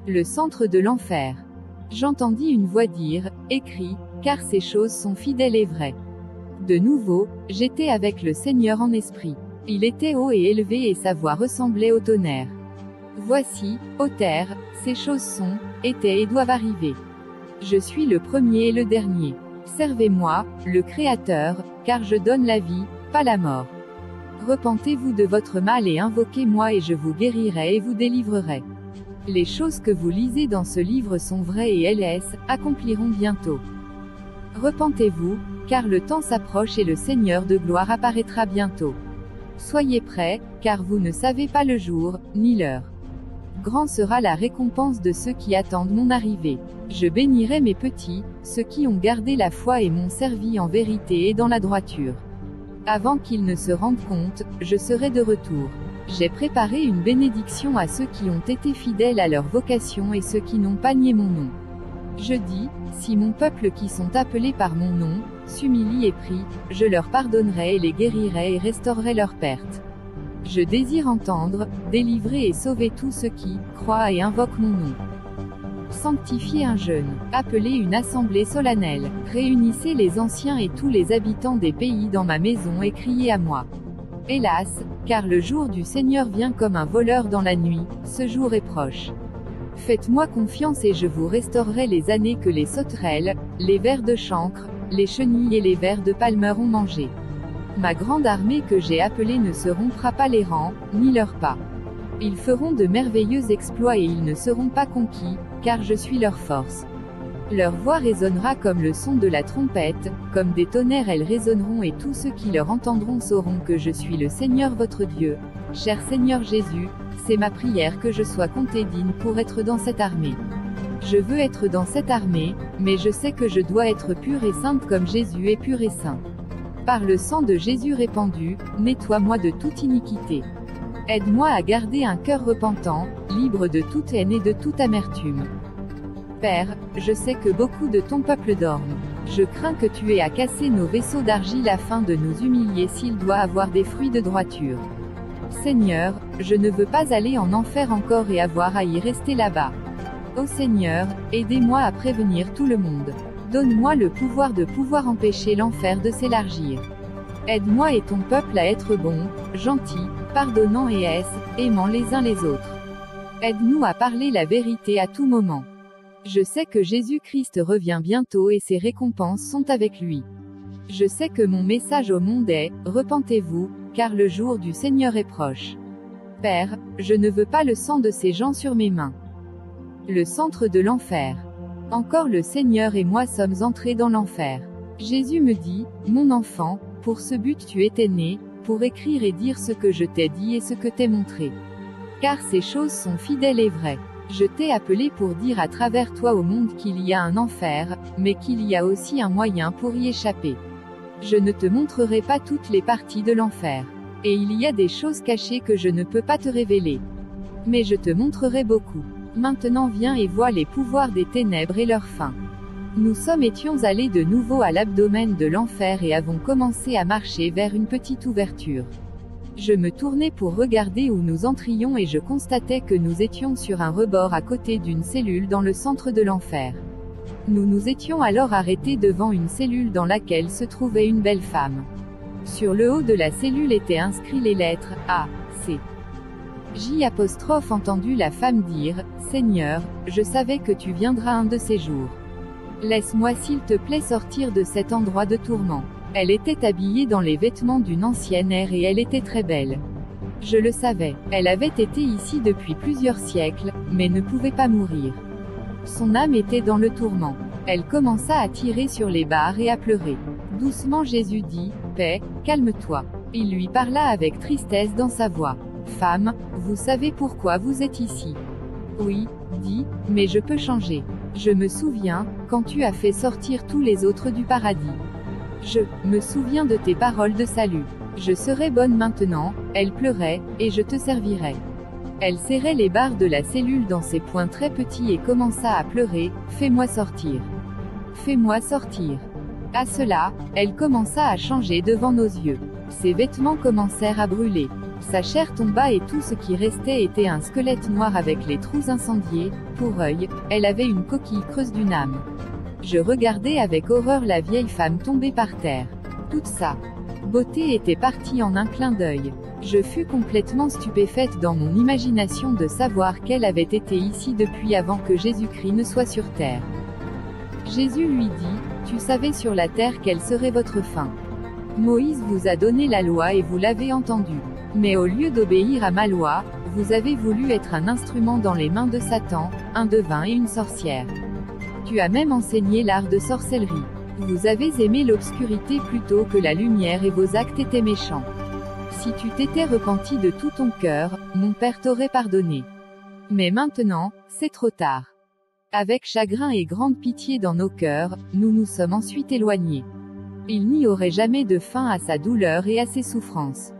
Le centre de l'enfer. J'entendis une voix dire, écris, car ces choses sont fidèles et vraies. De nouveau, j'étais avec le Seigneur en esprit. Il était haut et élevé et sa voix ressemblait au tonnerre. Voici, ô terre, ces choses sont, étaient et doivent arriver. Je suis le premier et le dernier. Servez-moi, le Créateur, car je donne la vie, pas la mort. Repentez-vous de votre mal et invoquez-moi et je vous guérirai et vous délivrerai. Les choses que vous lisez dans ce livre sont vraies et elles accompliront bientôt. Repentez-vous, car le temps s'approche et le Seigneur de gloire apparaîtra bientôt. Soyez prêts, car vous ne savez pas le jour, ni l'heure. Grand sera la récompense de ceux qui attendent mon arrivée. Je bénirai mes petits, ceux qui ont gardé la foi et m'ont servi en vérité et dans la droiture. Avant qu'ils ne se rendent compte, je serai de retour. J'ai préparé une bénédiction à ceux qui ont été fidèles à leur vocation et ceux qui n'ont pas nié mon nom. Je dis, si mon peuple qui sont appelés par mon nom, s'humilie et prie, je leur pardonnerai et les guérirai et restaurerai leurs pertes. Je désire entendre, délivrer et sauver tous ceux qui croient et invoquent mon nom. Sanctifiez un jeûne, appelez une assemblée solennelle, réunissez les anciens et tous les habitants des pays dans ma maison et criez à moi. Hélas, car le jour du Seigneur vient comme un voleur dans la nuit, ce jour est proche. Faites-moi confiance et je vous restaurerai les années que les sauterelles, les vers de chancre, les chenilles et les vers de palmeur ont mangé. Ma grande armée que j'ai appelée ne se rompra pas les rangs, ni leurs pas. Ils feront de merveilleux exploits et ils ne seront pas conquis, car je suis leur force. Leur voix résonnera comme le son de la trompette, comme des tonnerres elles résonneront et tous ceux qui leur entendront sauront que je suis le Seigneur votre Dieu. Cher Seigneur Jésus, c'est ma prière que je sois compté digne pour être dans cette armée. Je veux être dans cette armée, mais je sais que je dois être pure et sainte comme Jésus est pur et saint. Par le sang de Jésus répandu, nettoie-moi de toute iniquité. Aide-moi à garder un cœur repentant, libre de toute haine et de toute amertume. Père, je sais que beaucoup de ton peuple dorment. Je crains que tu aies à casser nos vaisseaux d'argile afin de nous humilier s'il doit avoir des fruits de droiture. Seigneur, je ne veux pas aller en enfer encore et avoir à y rester là-bas. Ô Seigneur, aidez-moi à prévenir tout le monde. Donne-moi le pouvoir de pouvoir empêcher l'enfer de s'élargir. Aide-moi et ton peuple à être bon, gentil, pardonnant et aimant les uns les autres. Aide-nous à parler la vérité à tout moment. Je sais que Jésus-Christ revient bientôt et ses récompenses sont avec lui. Je sais que mon message au monde est, repentez-vous, car le jour du Seigneur est proche. Père, je ne veux pas le sang de ces gens sur mes mains. Le centre de l'enfer. Encore le Seigneur et moi sommes entrés dans l'enfer. Jésus me dit, mon enfant, pour ce but tu étais né, pour écrire et dire ce que je t'ai dit et ce que t'ai montré. Car ces choses sont fidèles et vraies. Je t'ai appelé pour dire à travers toi au monde qu'il y a un enfer, mais qu'il y a aussi un moyen pour y échapper. Je ne te montrerai pas toutes les parties de l'enfer. Et il y a des choses cachées que je ne peux pas te révéler. Mais je te montrerai beaucoup. Maintenant viens et vois les pouvoirs des ténèbres et leurs fins. Nous étions allés de nouveau à l'abdomen de l'enfer et avons commencé à marcher vers une petite ouverture. Je me tournai pour regarder où nous entrions et je constatais que nous étions sur un rebord à côté d'une cellule dans le centre de l'enfer. Nous nous étions alors arrêtés devant une cellule dans laquelle se trouvait une belle femme. Sur le haut de la cellule étaient inscrits les lettres A, C. J'. Entendu la femme dire, Seigneur, je savais que tu viendras un de ces jours. Laisse-moi s'il te plaît sortir de cet endroit de tourment. Elle était habillée dans les vêtements d'une ancienne ère et elle était très belle. Je le savais, elle avait été ici depuis plusieurs siècles, mais ne pouvait pas mourir. Son âme était dans le tourment. Elle commença à tirer sur les barres et à pleurer. Doucement Jésus dit, paix, calme-toi. Il lui parla avec tristesse dans sa voix. Femme, vous savez pourquoi vous êtes ici. Oui, dit, mais je peux changer. Je me souviens, quand tu as fait sortir tous les autres du paradis. Je me souviens de tes paroles de salut. Je serai bonne maintenant, elle pleurait, et je te servirai. Elle serrait les barres de la cellule dans ses poings très petits et commença à pleurer, fais-moi sortir. Fais-moi sortir. À cela, elle commença à changer devant nos yeux. Ses vêtements commencèrent à brûler. Sa chair tomba et tout ce qui restait était un squelette noir avec les trous incendiés, pour œil, elle avait une coquille creuse d'une âme. Je regardais avec horreur la vieille femme tomber par terre. Toute sa beauté était partie en un clin d'œil. Je fus complètement stupéfaite dans mon imagination de savoir qu'elle avait été ici depuis avant que Jésus-Christ ne soit sur terre. Jésus lui dit, « Tu savais sur la terre quelle serait votre fin. Moïse vous a donné la loi et vous l'avez entendue. Mais au lieu d'obéir à ma loi, vous avez voulu être un instrument dans les mains de Satan, un devin et une sorcière. Tu as même enseigné l'art de sorcellerie. Vous avez aimé l'obscurité plutôt que la lumière et vos actes étaient méchants. Si tu t'étais repenti de tout ton cœur, mon Père t'aurait pardonné. Mais maintenant, c'est trop tard. Avec chagrin et grande pitié dans nos cœurs, nous nous sommes ensuite éloignés. Il n'y aurait jamais de fin à sa douleur et à ses souffrances.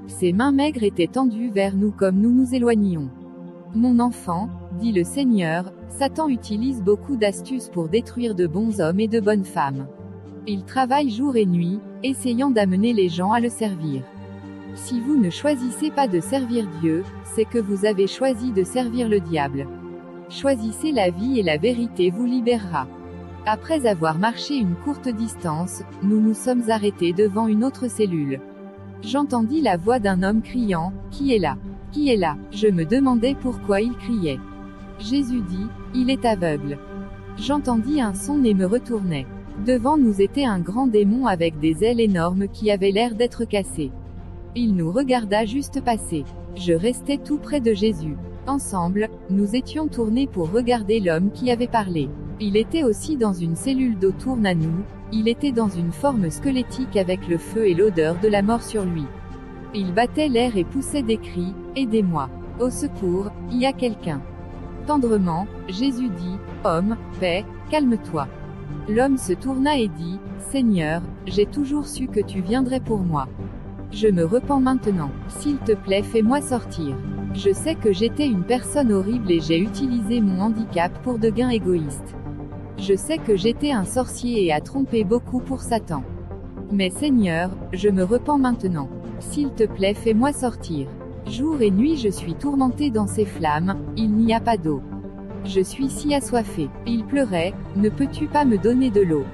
Ses mains maigres étaient tendues vers nous comme nous nous éloignions. Mon enfant, dit le Seigneur, Satan utilise beaucoup d'astuces pour détruire de bons hommes et de bonnes femmes. Il travaille jour et nuit, essayant d'amener les gens à le servir. Si vous ne choisissez pas de servir Dieu, c'est que vous avez choisi de servir le diable. Choisissez la vie et la vérité vous libérera. Après avoir marché une courte distance, nous nous sommes arrêtés devant une autre cellule. J'entendis la voix d'un homme criant, « Qui est là? Qui est là ?» Je me demandais pourquoi il criait. Jésus dit, « Il est aveugle. » J'entendis un son et me retournai. Devant nous était un grand démon avec des ailes énormes qui avaient l'air d'être cassées. Il nous regarda juste passer. Je restais tout près de Jésus. Ensemble, nous étions tournés pour regarder l'homme qui avait parlé. Il était aussi dans une cellule d'eau tourne à nous, il était dans une forme squelettique avec le feu et l'odeur de la mort sur lui. Il battait l'air et poussait des cris, « Aidez-moi! Au secours, il y a quelqu'un! » Tendrement, Jésus dit, « Homme, paix, calme-toi. » L'homme se tourna et dit, « Seigneur, j'ai toujours su que tu viendrais pour moi. Je me repens maintenant. S'il te plaît, fais-moi sortir. Je sais que j'étais une personne horrible et j'ai utilisé mon handicap pour de gains égoïstes. Je sais que j'étais un sorcier et a trompé beaucoup pour Satan. Mais Seigneur, je me repens maintenant. S'il te plaît, fais-moi sortir. Jour et nuit je suis tourmenté dans ces flammes, il n'y a pas d'eau. Je suis si assoiffé. Il pleurait, ne peux-tu pas me donner de l'eau?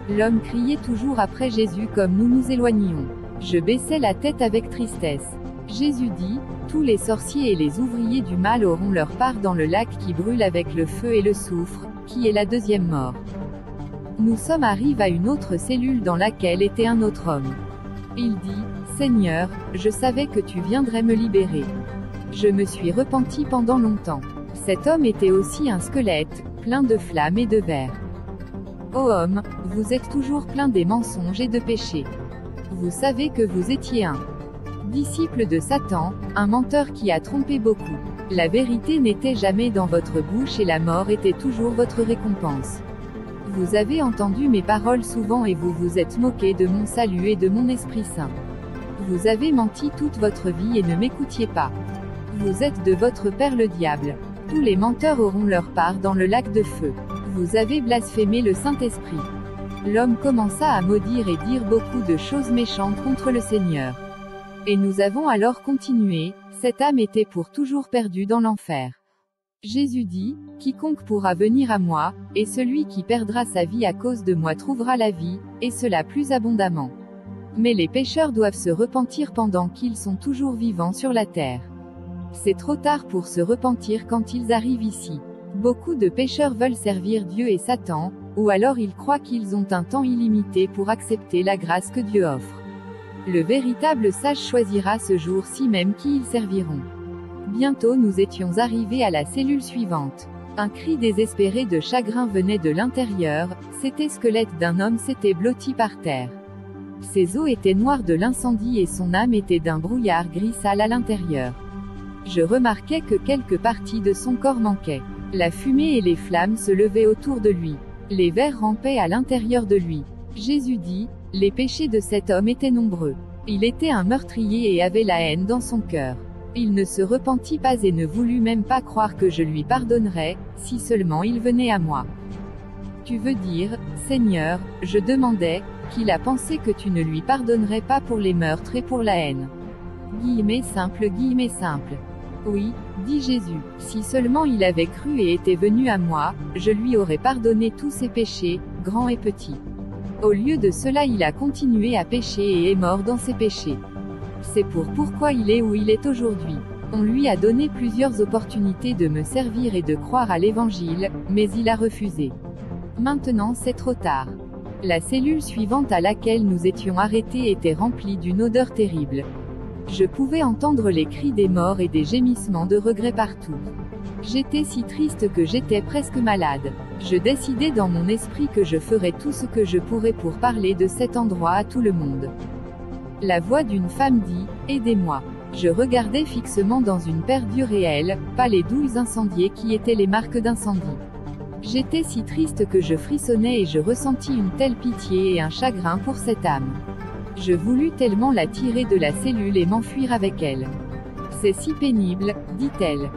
L'homme criait toujours après Jésus comme nous nous éloignions. Je baissais la tête avec tristesse. Jésus dit, tous les sorciers et les ouvriers du mal auront leur part dans le lac qui brûle avec le feu et le soufre, qui est la deuxième mort. Nous sommes arrivés à une autre cellule dans laquelle était un autre homme. Il dit, Seigneur, je savais que tu viendrais me libérer. Je me suis repenti pendant longtemps. Cet homme était aussi un squelette, plein de flammes et de vers. Ô homme, vous êtes toujours plein des mensonges et de péchés. Vous savez que vous étiez un disciple de Satan, un menteur qui a trompé beaucoup. La vérité n'était jamais dans votre bouche et la mort était toujours votre récompense. Vous avez entendu mes paroles souvent et vous vous êtes moqué de mon salut et de mon Esprit Saint. Vous avez menti toute votre vie et ne m'écoutiez pas. Vous êtes de votre père le diable. Tous les menteurs auront leur part dans le lac de feu. Vous avez blasphémé le Saint-Esprit. L'homme commença à maudire et dire beaucoup de choses méchantes contre le Seigneur. Et nous avons alors continué, cette âme était pour toujours perdue dans l'enfer. Jésus dit, quiconque pourra venir à moi, et celui qui perdra sa vie à cause de moi trouvera la vie, et cela plus abondamment. Mais les pécheurs doivent se repentir pendant qu'ils sont toujours vivants sur la terre. C'est trop tard pour se repentir quand ils arrivent ici. Beaucoup de pécheurs veulent servir Dieu et Satan, ou alors ils croient qu'ils ont un temps illimité pour accepter la grâce que Dieu offre. Le véritable sage choisira ce jour-ci même qui ils serviront. Bientôt nous étions arrivés à la cellule suivante. Un cri désespéré de chagrin venait de l'intérieur, cet squelette d'un homme s'était blotti par terre. Ses os étaient noirs de l'incendie et son âme était d'un brouillard gris sale à l'intérieur. Je remarquais que quelques parties de son corps manquaient. La fumée et les flammes se levaient autour de lui. Les vers rampaient à l'intérieur de lui. Jésus dit, les péchés de cet homme étaient nombreux. Il était un meurtrier et avait la haine dans son cœur. Il ne se repentit pas et ne voulut même pas croire que je lui pardonnerais, si seulement il venait à moi. Tu veux dire, Seigneur, je demandais, qu'il a pensé que tu ne lui pardonnerais pas pour les meurtres et pour la haine. Simple. Oui, dit Jésus, si seulement il avait cru et était venu à moi, je lui aurais pardonné tous ses péchés, grands et petits. Au lieu de cela, il a continué à pécher et est mort dans ses péchés. C'est pourquoi il est où il est aujourd'hui. On lui a donné plusieurs opportunités de me servir et de croire à l'évangile, mais il a refusé. Maintenant c'est trop tard. La cellule suivante à laquelle nous étions arrêtés était remplie d'une odeur terrible. Je pouvais entendre les cris des morts et des gémissements de regret partout. J'étais si triste que j'étais presque malade. Je décidai dans mon esprit que je ferais tout ce que je pourrais pour parler de cet endroit à tout le monde. La voix d'une femme dit « Aidez-moi ». Je regardais fixement dans une perdue réelle, pas les douilles incendiées qui étaient les marques d'incendie. J'étais si triste que je frissonnais et je ressentis une telle pitié et un chagrin pour cette âme. Je voulus tellement la tirer de la cellule et m'enfuir avec elle. C'est si pénible, dit-elle.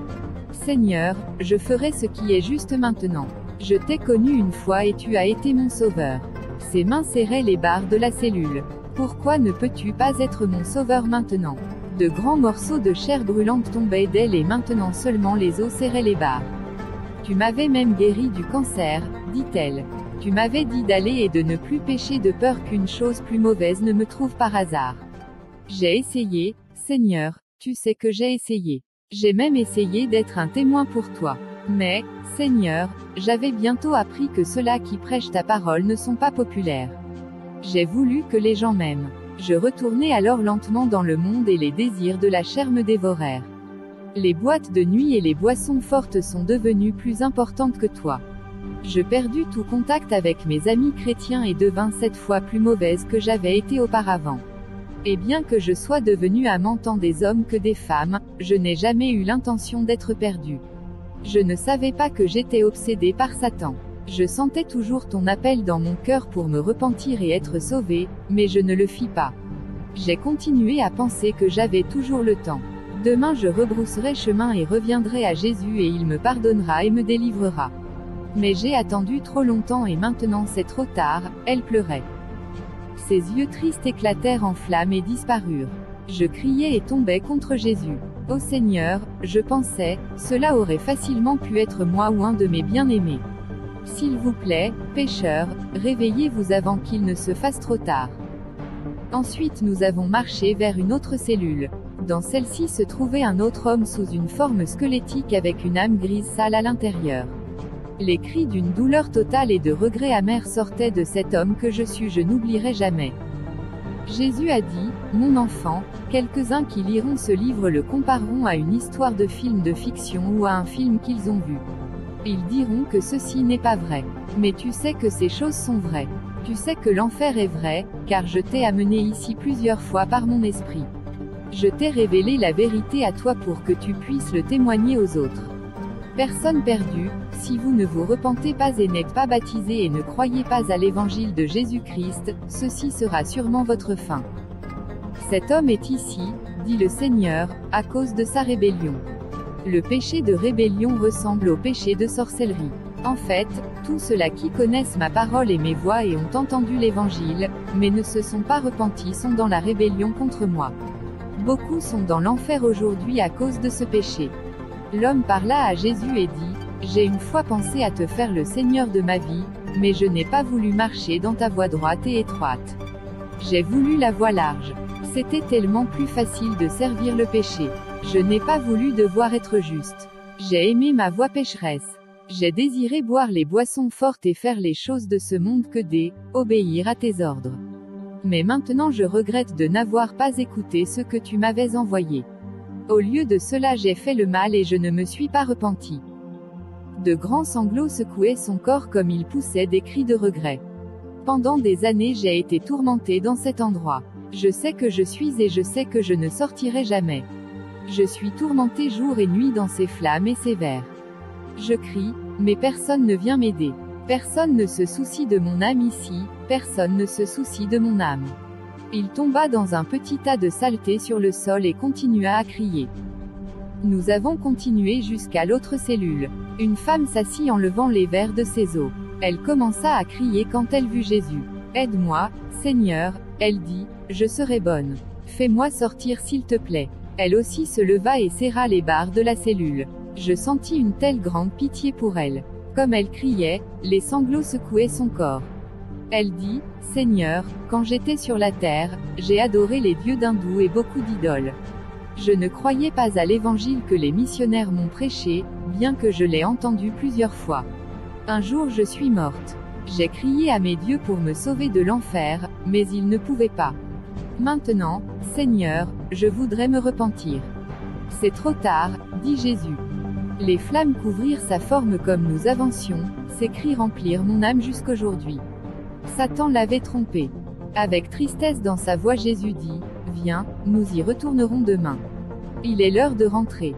Seigneur, je ferai ce qui est juste maintenant. Je t'ai connu une fois et tu as été mon sauveur. Ses mains serraient les barres de la cellule. Pourquoi ne peux-tu pas être mon sauveur maintenant? De grands morceaux de chair brûlante tombaient d'elle et maintenant seulement les os serraient les barres. Tu m'avais même guéri du cancer, dit-elle. Tu m'avais dit d'aller et de ne plus pécher de peur qu'une chose plus mauvaise ne me trouve par hasard. J'ai essayé, Seigneur, tu sais que j'ai essayé. J'ai même essayé d'être un témoin pour toi. Mais, Seigneur, j'avais bientôt appris que ceux-là qui prêchent ta parole ne sont pas populaires. J'ai voulu que les gens m'aiment. Je retournai alors lentement dans le monde et les désirs de la chair me dévorèrent. Les boîtes de nuit et les boissons fortes sont devenues plus importantes que toi. Je perdus tout contact avec mes amis chrétiens et devins 7 fois plus mauvaise que j'avais été auparavant. Et bien que je sois devenue amant tant des hommes que des femmes, je n'ai jamais eu l'intention d'être perdue. Je ne savais pas que j'étais obsédée par Satan. Je sentais toujours ton appel dans mon cœur pour me repentir et être sauvée, mais je ne le fis pas. J'ai continué à penser que j'avais toujours le temps. Demain je rebrousserai chemin et reviendrai à Jésus et il me pardonnera et me délivrera. Mais j'ai attendu trop longtemps et maintenant c'est trop tard, elle pleurait. Ses yeux tristes éclatèrent en flammes et disparurent. Je criais et tombais contre Jésus. Ô Seigneur, je pensais, cela aurait facilement pu être moi ou un de mes bien-aimés. S'il vous plaît, pécheurs, réveillez-vous avant qu'il ne se fasse trop tard. Ensuite nous avons marché vers une autre cellule. Dans celle-ci se trouvait un autre homme sous une forme squelettique avec une âme grise sale à l'intérieur. Les cris d'une douleur totale et de regret amer sortaient de cet homme que je n'oublierai jamais. Jésus a dit, mon enfant, quelques-uns qui liront ce livre le compareront à une histoire de film de fiction ou à un film qu'ils ont vu. Ils diront que ceci n'est pas vrai. Mais tu sais que ces choses sont vraies. Tu sais que l'enfer est vrai, car je t'ai amené ici plusieurs fois par mon esprit. Je t'ai révélé la vérité à toi pour que tu puisses le témoigner aux autres. Personne perdue, si vous ne vous repentez pas et n'êtes pas baptisés et ne croyez pas à l'évangile de Jésus-Christ, ceci sera sûrement votre fin. Cet homme est ici, dit le Seigneur, à cause de sa rébellion. Le péché de rébellion ressemble au péché de sorcellerie. En fait, tous ceux-là qui connaissent ma parole et mes voix et ont entendu l'évangile, mais ne se sont pas repentis sont dans la rébellion contre moi. Beaucoup sont dans l'enfer aujourd'hui à cause de ce péché. L'homme parla à Jésus et dit, j'ai une fois pensé à te faire le Seigneur de ma vie, mais je n'ai pas voulu marcher dans ta voie droite et étroite. J'ai voulu la voie large. C'était tellement plus facile de servir le péché. Je n'ai pas voulu devoir être juste. J'ai aimé ma voie pécheresse. J'ai désiré boire les boissons fortes et faire les choses de ce monde que obéir à tes ordres. Mais maintenant je regrette de n'avoir pas écouté ce que tu m'avais envoyé. Au lieu de cela j'ai fait le mal et je ne me suis pas repenti. De grands sanglots secouaient son corps comme il poussait des cris de regret. Pendant des années j'ai été tourmenté dans cet endroit. Je sais que je suis et je sais que je ne sortirai jamais. Je suis tourmenté jour et nuit dans ces flammes et ces vers. Je crie, mais personne ne vient m'aider. Personne ne se soucie de mon âme ici, personne ne se soucie de mon âme. Il tomba dans un petit tas de saleté sur le sol et continua à crier. Nous avons continué jusqu'à l'autre cellule. Une femme s'assit en levant les verres de ses os. Elle commença à crier quand elle vit Jésus. Aide-moi, Seigneur, elle dit, je serai bonne. Fais-moi sortir s'il te plaît. Elle aussi se leva et serra les barres de la cellule. Je sentis une telle grande pitié pour elle. Comme elle criait, les sanglots secouaient son corps. Elle dit, Seigneur, quand j'étais sur la terre, j'ai adoré les dieux hindous et beaucoup d'idoles. Je ne croyais pas à l'évangile que les missionnaires m'ont prêché, bien que je l'ai entendu plusieurs fois. Un jour je suis morte. J'ai crié à mes dieux pour me sauver de l'enfer, mais ils ne pouvaient pas. Maintenant, Seigneur, je voudrais me repentir. C'est trop tard, dit Jésus. Les flammes couvrirent sa forme comme nous avancions, ces cris remplirent mon âme jusqu'aujourd'hui. Satan l'avait trompé. Avec tristesse dans sa voix Jésus dit, Viens, nous y retournerons demain. Il est l'heure de rentrer.